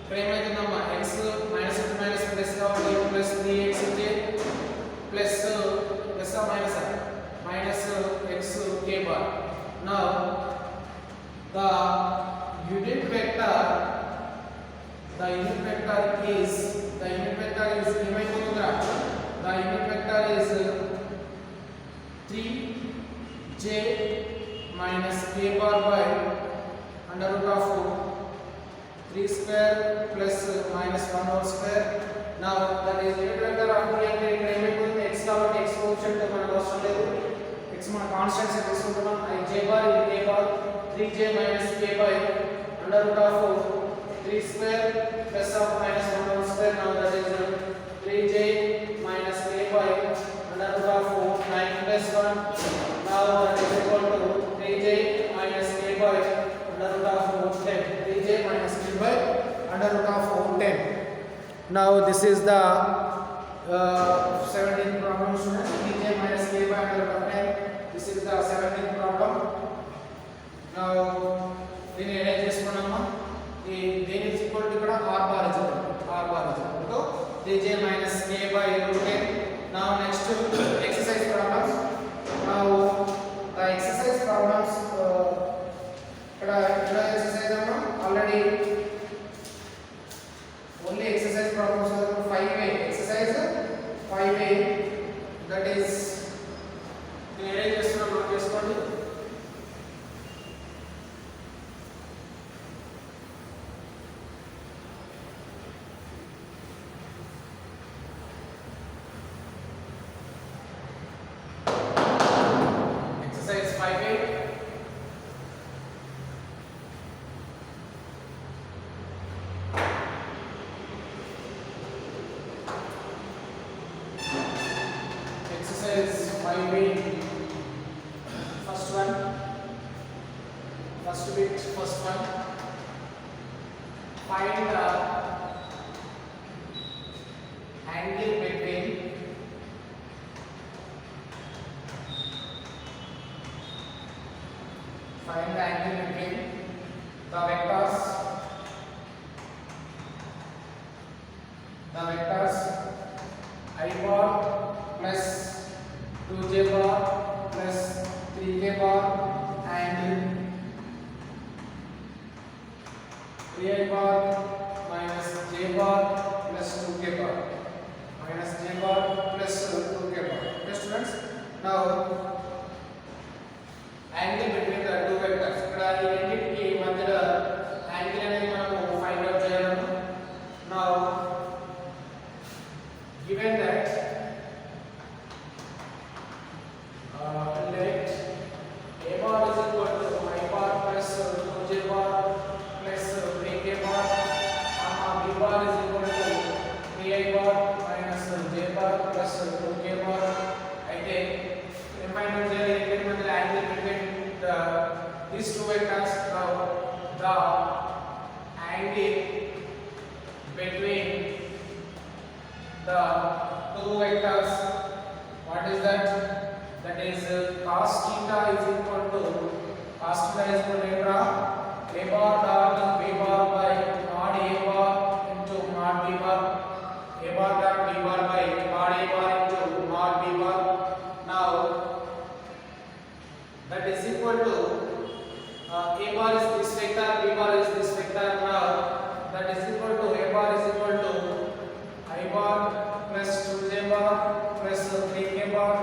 ఇక్కడ ఏమైతుందమ్మా x minus into minus plus కాబట్టి plus 3x j plus plus or minus minus x k bar now the unit vector is ఏమైపోతుందిరా the unit vector is 3j minus k bar by under root of 3 square plus minus 1 whole square now that is unit vector of t అంటే ఇక్కడ ఏమైపోతుంది x కాబట్టి x coefficient మనకు అవసరం లేదు x మన constants తీసుకుంటున్నాం i j bar k bar 3j minus k by under root of 3 square plus of minus 1 whole square now that is 3j minus k by under root of 9 plus 1 now that is equal to 3j minus k by under root of 10 3j minus k by under root of 10 now this is the 17th problem students 3j minus k by under root of 10 this is the 17th problem now దీన్ని arrange చేసుకున్నామా ఈ దేని is equal to ఇక్కడ r bar is equal to 3j minus k by root 10 now next exercise problems now the exercise problems ఇక్కడ exercise అన్నా already only exercise problems are 5a exercise 5a that is నేను arrange చేస్తున్నా mark చేసుకోండి exercise 5a exercise 5a first one find the angle between the vectors the vectors I bar plus 2j bar plus 3k bar and 3i bar minus j bar plus 2k bar minus j bar plus 2k bar. Okay students, now angle between the two vectors ikkada ee రెండిటికి మధ్యలో angle అనేది మనము find out చేయాలి. Now given that let a bar is equal to I bar plus 2j bar plus 3k bar b bar is equal to 3i bar minus j bar plus 2k bar. అయితే find out the angle between these two vectors. Now the angle between the two vectors, what is that? That is cos theta is equal to a bar dot b bar by mod a bar into mod b bar, a bar dot b bar by mod a bar into mod b bar. Now that is equal to a bar is this vector, b bar is this vector. Now that is equal to a bar is equal to I bar plus 2j bar plus 3k bar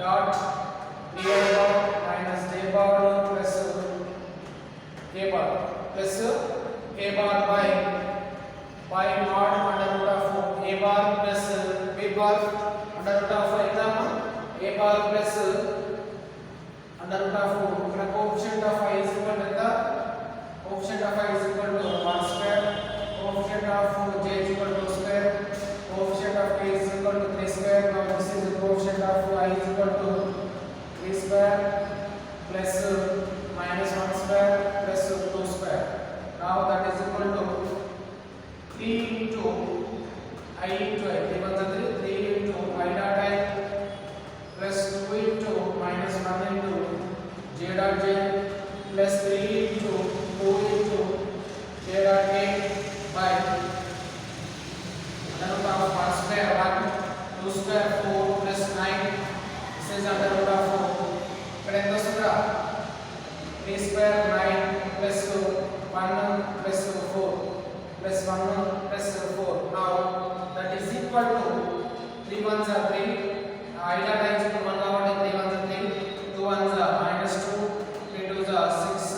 dot b bar minus j bar plus k bar plus k bar by mod under root of a bar plus b bar under root of example a bar plus under root of the coefficient of I is equal to the coefficient of I is equal to 1 square, coefficient of j is equal to square, coefficient of k is equal to 3 square. Now this is the coefficient of I is equal to 3 square plus minus 1 square plus 2 square. Now that is equal to 3 into I into I, 3 into I dot I plus 2 into minus 1 into j dot j plus 3 into 2 into j dot k by under root of 1 square 1 2 square 4 plus 9. This is under root of 4. ఇక్కడ ఎంత వస్తుందా 3 square 9 plus 1 plus 4 plus 1 plus 4. Now that is equal to 3 ones are 3. I dot I is equal to 1 కాబట్టి 3 ones are 3, 2 ones are minus 2, 3 twos are 6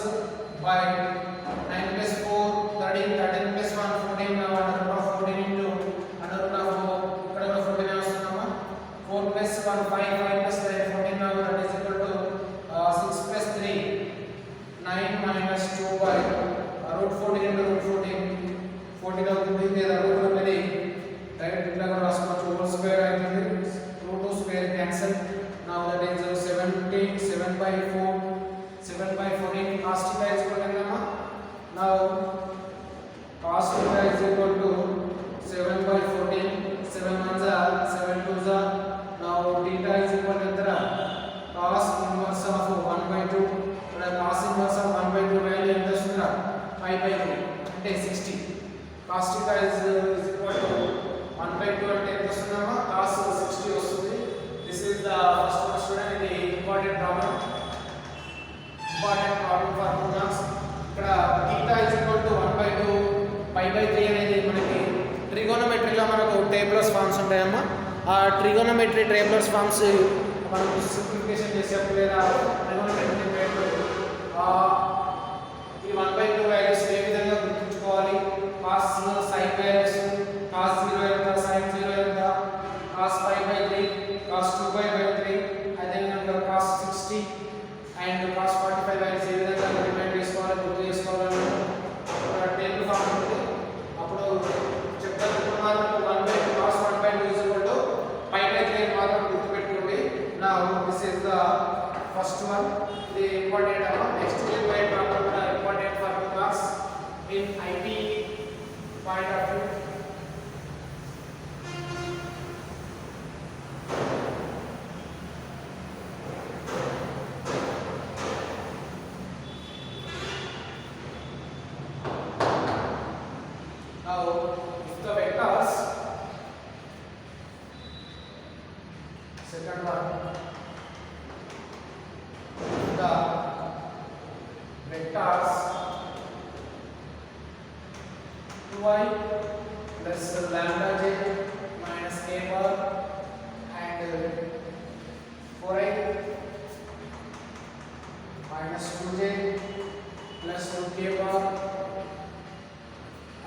by 9 plus 4 13, 13 plus 1 14. Now under root of 14 into under root of 4 ఇక్కడ కూడా 14 వస్తుందమ్మా 4 plus 1 5 plus 9 14. Now that is equal to 6 plus 3 9 minus 2 by root 14 into root 14 14 అవుతుంది. లేదా route అనేది direct ఇట్లా కూడా రాసుకోవచ్చు. Whole square అవుతుంది, root 2 square cancel. Now that is 7 by 4 7 by 14 cos theta is equal to namma. Now cos theta is equal to 7 by 14, 7 ones are 7 twos are. Now theta is equal to entera cos inverse of 1 by 2. ఇక్కడ cos inverse of 1 by 2 value ఎంత వస్తుందా 5 by 3 అంటే 60. cos theta is equal to 1 by 2 అంటే ఎంత వస్తుందమ్మా cos 60 వస్తుంది. This is the first one student. ఇది important problem for 2 marks. ఇక్కడ theta is equal to 1 by 2 pi by 3 అనేది మనకి ట్రిగోనోమెట్రీలో మనకు టేబులర్స్ ఫార్మ్స్ ఉంటాయమ్మా. ఆ ట్రిగోనోమెట్రీ టేబులర్స్ ఫార్మ్స్ మనం సింప్లిఫికేషన్ చేసేప్పుడు లేదా ట్రిగోనోమెట్రీ టేబుల్ ఈ 1 by 2 వాల్యూస్ ఏ విధంగా గుర్తుంచుకోవాలి. cos sin వాల్యూస్ cos 0 ఎంత sin 0 ఎంత cos pi by 3 cos 2 pi by 3 అదే విధంగా cos 60 అండ్ cos 45 వాల్యూస్ ఏ విధంగా రిమైండ్ చేసుకోవాలి గుర్తు చేసుకోవాలని టేబుల్ ఫార్మ్ ఉంటుంది. అప్పుడు చెప్తాను. ఇప్పుడు మాత్రం 1 by cos 1 by 2 is equal to pi by 3 మాత్రం గుర్తుపెట్టుకోండి. Now this is the first one. The important one. Next will be problem important for class in IP point of view. Now if the vectors second one, the vectors 2i plus lambda j minus k bar and 4i minus 2j plus 2k bar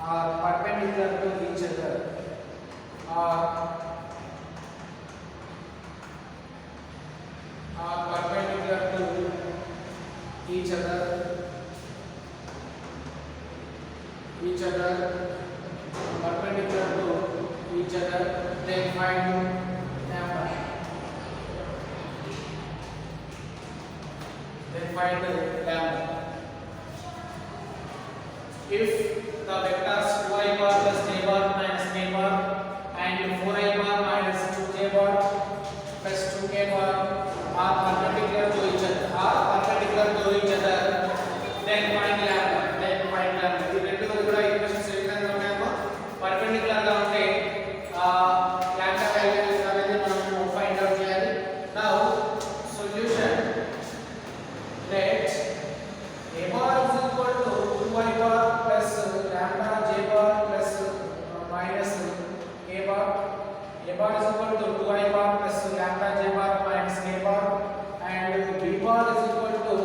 are perpendicular to each other, are perpendicular to each other, perpendicular to each other, then find lambda, if the vectors 2i bar plus j bar minus k bar and 4i bar minus 2j bar plus 2k bar are perpendicular to each other, then find lambda. ఈ రెండు కూడా equations ఏ విధంగా ఉన్నాయో perpendicular గా ఉంటే lambda value అనేది మనం find out చేయాలి. Now solution, let a bar is equal to 2i bar plus lambda j bar plus minus k bar. A bar is equal to 2i bar plus lambda j bar minus k bar and b bar is equal to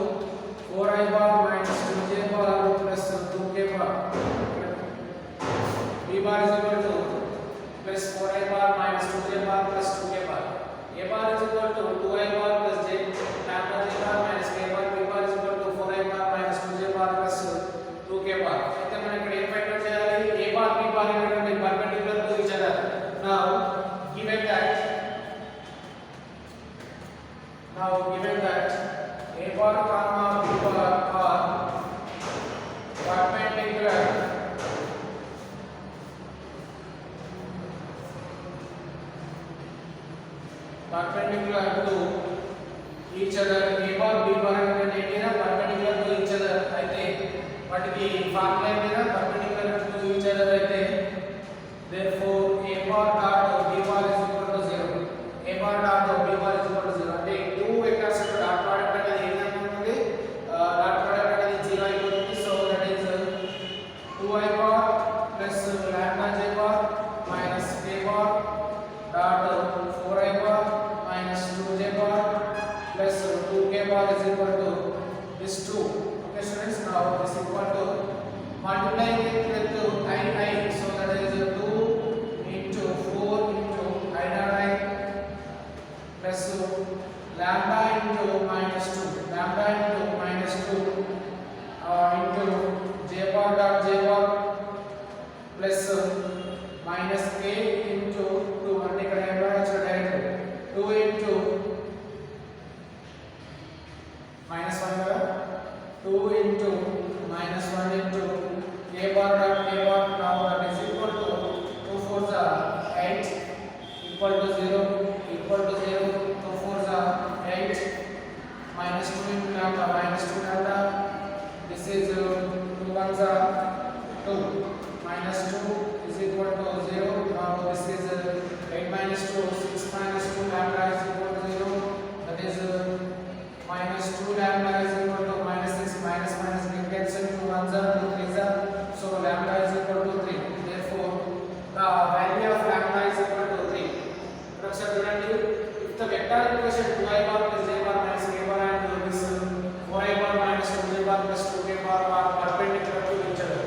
4i bar minus 2j bar plus 2k bar. B bar is equal to plus 4i bar minus 2j bar plus 2k bar. A bar is equal to 2i bar plus j lambda j bar minus k bar. B bar is equal to 4i bar minus 2j bar plus 2k bar. అయితే మనం ఇక్కడ ఏం find out చేయాలి? A bar B bar అనేటువంటి perpendicular to each other. Now given that a bar comma b bar are perpendicular to each other, a bar b bar అంటే ఏంటినా perpendicular to each other అయితే వాటికి formula ఏంటినా perpendicular to each other అయితే therefore a bar dot b bar is equal to 0. a bar dot b bar is equal to 0 అంటే two vectors యొక్క dot product అనేది ఏ విధంగా ఉంటుంది? Dot product అనేది 0 అయిపోతుంది. So that is 2i bar plus lambda j bar minus k bar dot 4i bar minus 2j bar plus 2k bar is equal to this 2. Okay students, now this is equal to multiplying it with I, so that is 2 into 4 into I dot I plus lambda into minus 2 into j bar dot j bar plus minus k into 2 అంటే ఇక్కడ ఏం రాయొచ్చు direct 2 into minus 1 కదా 2 into minus 1 into k bar dot k bar. Now that is equal to 2 4s are 8 equal to 0 2 4s are 8 minus 2 into lambda minus 2 lambda. This is 2 1s are 2 minus 2 is equal to 0. Now this is 8 minus 2 6 minus 2 lambda is equal to 0. That is minus 2 lambda is equal to minus 6 minus cancel 2 1s are 2 3s are, so lambda is equal to 3. Therefore the value of lambda is equal to 3. If the vector equation 2i bar plus j bar minus k bar and this 4i bar minus 2j bar plus 2k bar are perpendicular to each other,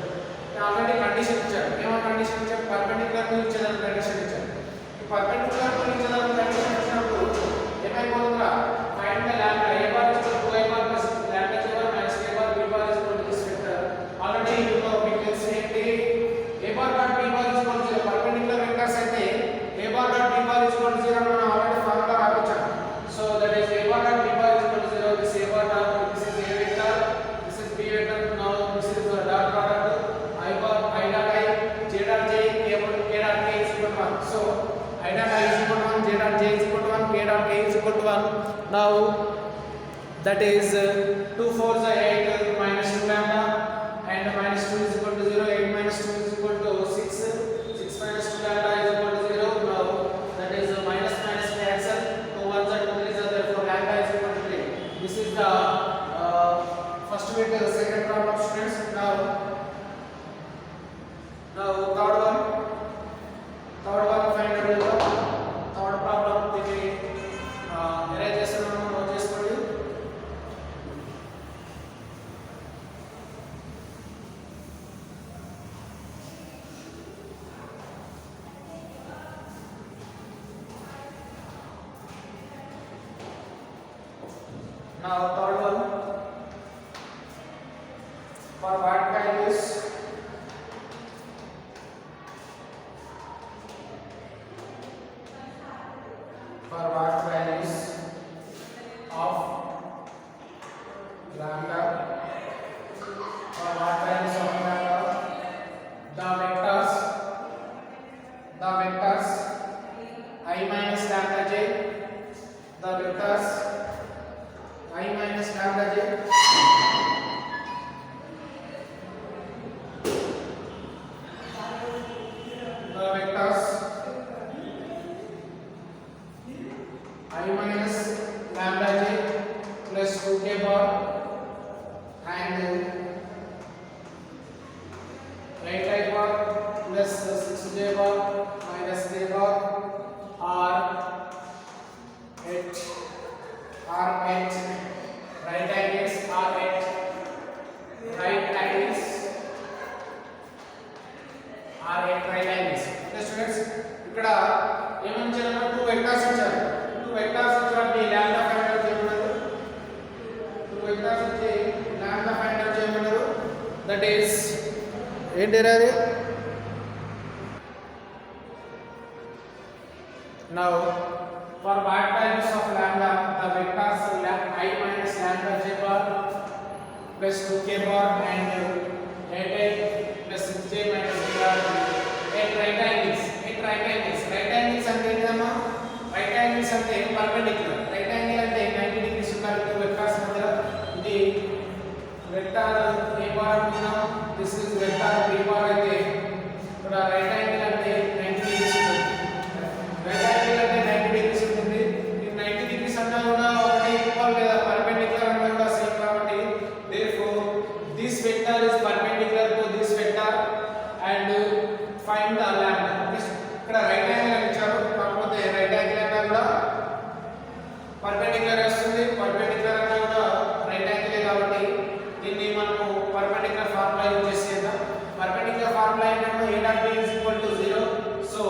already condition ఇచ్చారు. ఏమో condition ఇచ్చారు? perpendicular to each other condition ఇచ్చారు. ఈ perpendicular to each other condition ఇచ్చినప్పుడు ఏమైపోతుందా? find the lambda. a bar is equal to 2i bar plus lambda j bar minus k bar. b bar is equal to this vector. Already you know we can say a bar dot b bar is equal to 0. perpendicular vectors అయితే a bar dot b bar is equal to 0 మనం already formula రాయించాం. So that is a bar dot b bar is equal to 0. This a bar dot, this is a vector, this is b vector. Now this is the dot product I bar I dot I j dot j k dot k is equal to 1. So I dot I is equal to 1, j dot j is equal to 1, k dot k is equal to 1. Now that is 2 4s are 8 minus 2 lambda and minus 2 is equal to 0. 8 minus 2 is equal to 6 minus 2 lambda is equal to 0. Now that is minus cancel 2 1 plus 6j bar minus k bar are at right angles okay students ఇక్కడ ఏమని ఇచ్చారు two vectors ఇచ్చారు lambda find out చేయమన్నారు two vectors ఇచ్చి lambda find out చేయమన్నారు that is ఏంటి అది now for what values of lambda the vectors I minus lambda j bar plus 2k bar and 8 plus 6j minus k bar at right angles అంటే ఏంటమ్మా right angles అంటే perpendicular right angle అంటే 90 degrees ఉండాలి two vectors మధ్య ఇది vector a bar అనుకున్నాం this is vector b bar అయితే ఇక్కడ రైట్ యాంగిల్ అంటే 90 డిగ్రీస్ ఉంటుంది రైట్ యాంగిల్ అంటే 90 డిగ్రీస్ ఉంటుంది ఈ 90 డిగ్రీస్ అన్నా కూడా ఒకటి ఈక్వల్ లేదా పర్పెండిక్యులర్ అన్నా కూడా సేమ్ కాబట్టి therefore this vector is perpendicular to this vector and find the lambda ఇక్కడ రైట్ యాంగిల్ అని ఇచ్చారు కాకపోతే రైట్ యాంగిల్ అన్నా కూడా పర్పెండిక్యులర్ వస్తుంది పర్పెండిక్యులర్ అన్నా కూడా రైట్ యాంగిల్ కాబట్టి దీన్ని మనము పర్పెండిక్యులర్ ఫార్ములా యూస్ చేసేద్దాం పర్పెండిక్యులర్ ఫార్ములా ఏంటంటే a dot b is equal to 0 so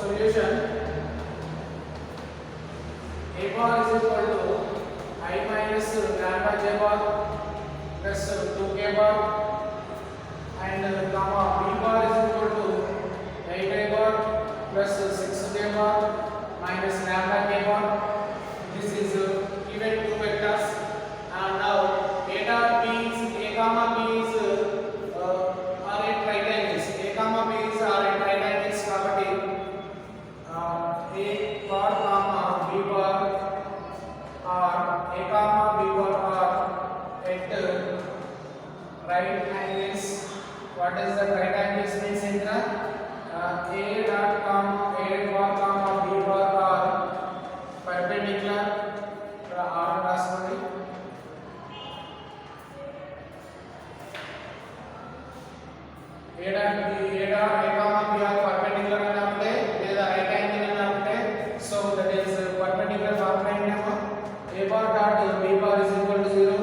solution a bar is equal to I minus lambda j bar plus 2k bar and comma b bar is equal to 8 bar plus 6j bar minus lambda k bar. This is given two vectors and now a dot b is a comma b is are at right angles a comma b is are at right angles కాబట్టి a bar comma b bar are a comma b bar are at right angles. What is the right angles means in the a dot comma a bar comma b bar are perpendicular r రాసుకోండి a dot a comma b are perpendicular అన్నప్పుడే లేదా right angle అన్నప్పుడే so that is perpendicular formula ఏంటమ్మా a bar dot b bar is equal to 0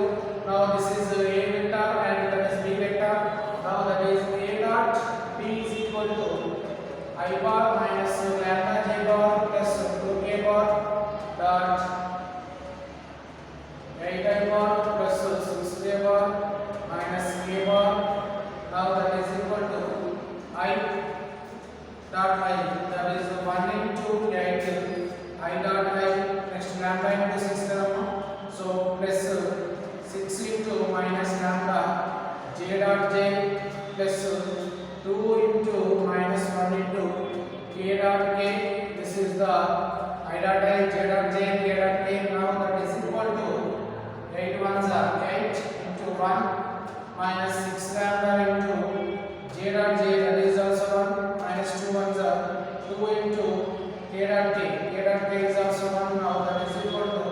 now this is a vector and that is b vector now that is a dot b is equal to I bar minus lambda j bar plus 2k bar dot 8 I bar plus 6j bar minus k bar now that is equal to I dot I that is 1 into 8 I dot I next lambda into 6 kadamma so plus 6 into minus lambda j dot j plus 2 into minus 1 into k dot k this is the I dot I j dot j and k dot k now that is equal to 8 ones are 8 into 1 minus 6 lambda into j dot j that is also 1 minus 2 ones are 2 into k dot k is also 1 now that is equal to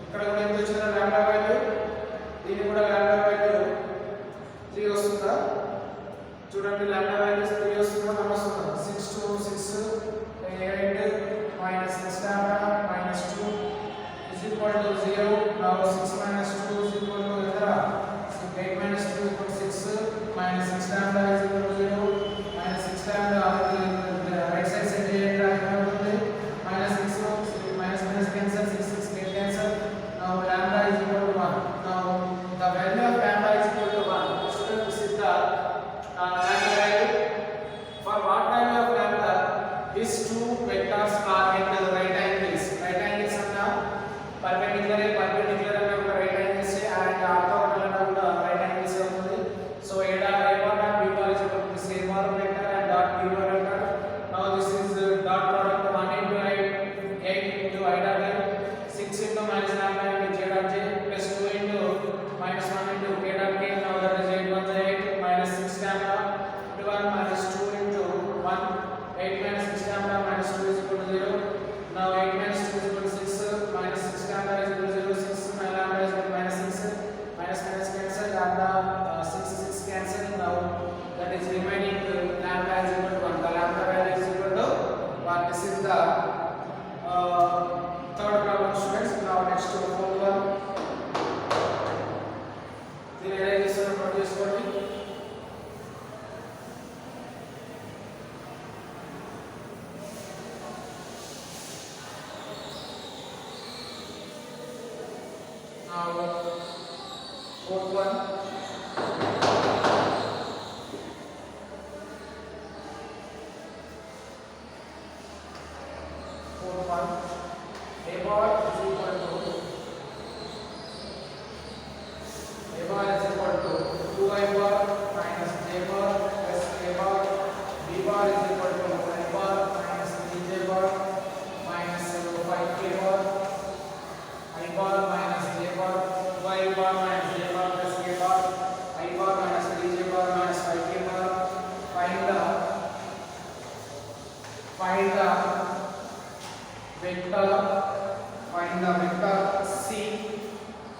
ఇక్కడ కూడా ఎంత వచ్చిందో lambda value దీని కూడా lambda value 3 వస్తుందా చూడండి lambda values 3 వస్తుందా మనం వస్తుందా 6 to 6 8 minus 6 lambda minus 2 is equal to 0 now 6 minus 2 is equal to ఎంత 8 minus 2 is equal to 6 minus 6 lambda is equal to 0 minus 6 lambda right side set చేయండి ఏమవుతుంది minus 6 minus minus cancel 6 6 8 cancel now lambda is equal to 1 now the value of lambda is equal to 1 so this is the lambda value for what value of lambda these two vectors are at right angles anna perpendicular anna kuda right angles and orthogonal anna kuda right angles అవుతుంది so a bar dot b bar fourth one, a bar is equal to 2I bar minus j bar plus k bar. B bar is equal to I bar minus 3j bar minus 5k bar. I bar minus j bar. 2I bar minus j bar plus k bar. I bar minus 3j bar minus 5k bar. Find the vector C.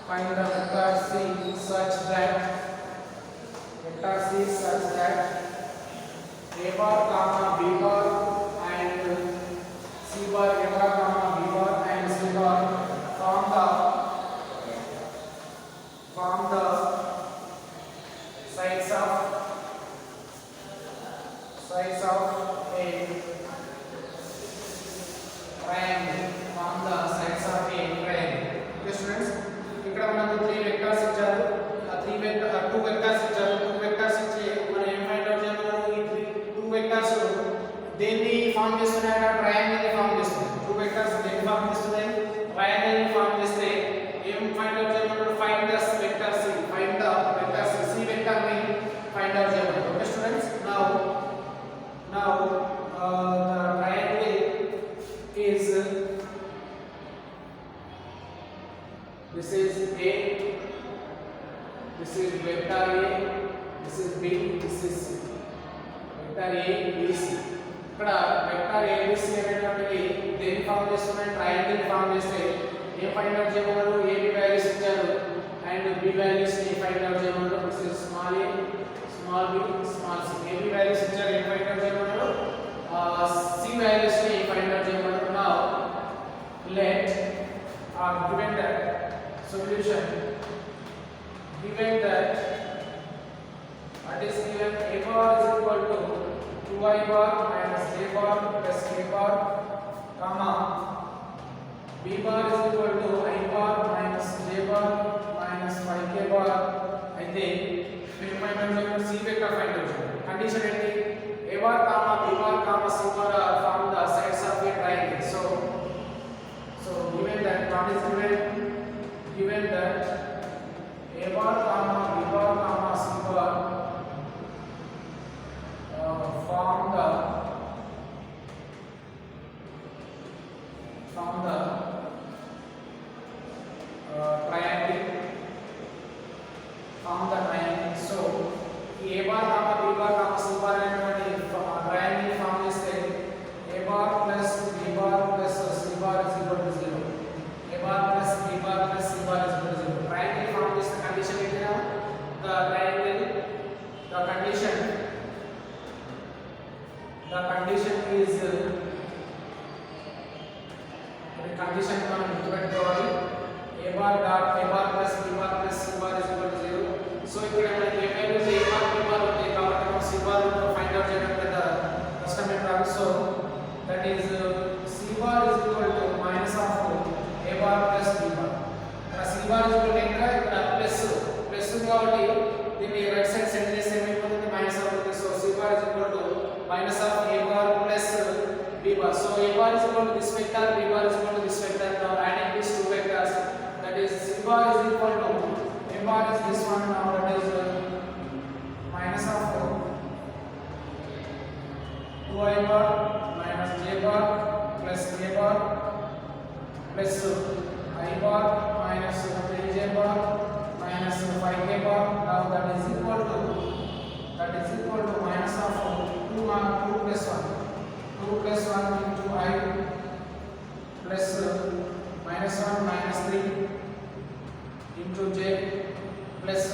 Find the vector C such that A bar comma B bar and C bar, A bar comma B bar and C bar form the sides of a triangle. Form the sides of a triangle. Okay students, ఇక్కడ మనకు 3 vectors ఇచ్చారు. ఆ 2 vectors ఇచ్చారు. 2 vectors ఇచ్చి మనం ఏం find out చేయమన్నారు? ఈ 2 వెక్టర్స్ దేన్ని ఫార్మ్ చేస్తున్నాయి? ట్రయాంగిల్ ని ఫార్మ్ చేస్తున్నాయి. 2 వెక్టర్స్ దేన్ని ఫార్మ్ చేస్తున్నాయి? ట్రయాంగిల్ ని ఫార్మ్ చేస్తే ఏం ఫైండ్ అవుట్ చేయమన్నారు? Find the vector C. Find the vector C vector ని ఫైండ్ అవుట్ చేయమన్నారు. Okay students, now the triangle is this is A, this is vector A, this is B, this is C. Vector A, B, C. ఇక్కడ vector A, B, C అనేటువంటివి దేని form చేస్తున్నాయి? Triangle form చేస్తే ఏ find out చేయమన్నారు? A, B values ఇచ్చారు and B values ని find out చేయమన్నారు. This is small a, small b, small c. A, B values ఇచ్చారు, ఏ ఫైండ్ అవుట్ చేయమన్నారు? C వాల్యూస్ ని ఫైండ్ అవుట్ చేయమన్నారు. Now let given that solution, given that what is given, A bar is equal to 2I bar minus J bar plus K bar, comma B bar is equal to I bar minus J bar minus 5K bar. అయితే మీరు find out చేయండి. C vector find out చేయండి. Condition ఏంటి? A bar comma B bar comma C bar form the sides of a triangle. So given that what is given that A bar comma B bar comma C bar form the triangle. So A bar comma B bar comma C bar అనేటువంటి triangle form చేస్తే A bar plus B bar plus C bar is equal to 0. A bar plus B bar plus C bar is equal to 0. Triangle form చేస్తే condition ఏంటిదా? The triangle, the condition is the condition మనం గుర్తుపెట్టుకోవాలి. A bar plus B bar plus C bar is equal to 0. So ఇక్కడ మనకి ఏ values A bar B bar ఉంటాయి కాబట్టి మనం C bar find out చేయడం పెద్ద కష్టమే కాదు. So that is C bar is equal to minus of A bar plus B bar. ఇక్కడ C bar is equal to ఇక్కడ ప్లస్ ఉంది కాబట్టి దీన్ని రైట్ సైడ్ సెట్ చేస్తే ఏమైపోతుంది? మైనస్ అవుతుంది. So C bar is equal to minus of A bar plus B bar. So A bar is equal to this vector, B bar is equal to this vector. Now adding these two vectors, that is C bar is equal to A bar is this one. Now that is minus of 2I bar minus J bar plus K bar plus I bar minus 3J bar minus 5K bar. Now that is equal to minus of 2 plus 1 into I plus minus 1 minus 3 into J plus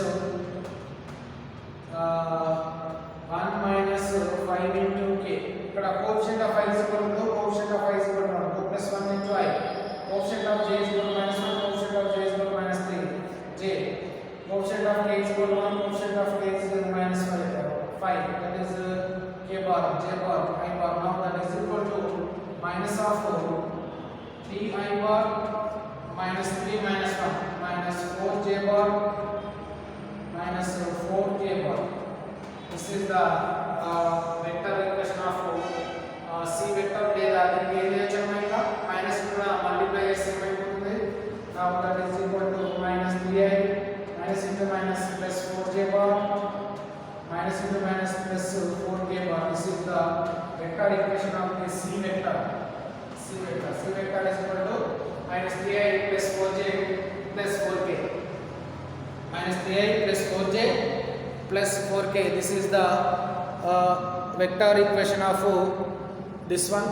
1 minus 5 into K. ఇక్కడ coefficient of I is equal to 2 plus 1 into I. Coefficient of J is equal to minus 1, coefficient of J is equal to minus 3. J. Coefficient of K is equal to 1, coefficient of K is minus 5. That is K bar, J bar, I bar. Now that is equal to minus of 3I bar minus 3 minus 1 minus 4 j bar minus 4 k bar. This is the vector equation of c vector లేదా దీనికి ఏం చేయొచ్చు ఇంకా minus కూడా multiply చేస్తే ఏమైపోతుంది. Now that is equal to minus 3i minus into minus plus 4j bar minus into minus plus 4k bar. This is the vector equation of the c vector. C vector is equal to minus 3i plus 4j plus 4k minus 3i plus 4j plus 4k. This is the vector equation of this one.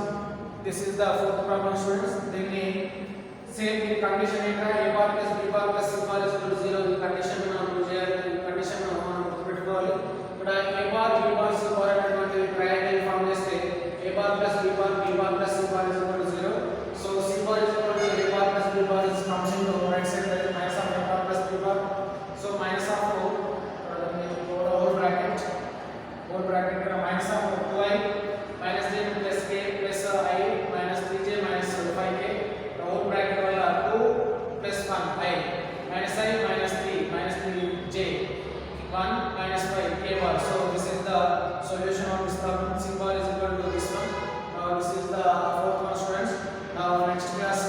This is the fourth problem students. దీన్ని same ఈ condition ఏంటంటే a bar plus b bar plus c bar is equal to 0. ఈ condition మనం use చేయాలి. ఈ condition మనం గుర్తుపెట్టుకోవాలి. ఇక్కడ a bar b bar c bar అనేటువంటి ట్రయాంగిల్ ఫార్మ్ చేస్తే a bar plus b bar plus c bar is equal to 0. So c bar is equal to a bar plus b bar is comes into right side, that is minus of a bar plus b bar. So minus of whole bracket here minus of 2i minus j plus k plus I minus 3j minus 5k. The whole bracket wala 2 plus 1 I minus 3j 1 minus 5 k bar. So this is the solution of this problem. C bar is equal to this one. This is the fourth one students. Now next class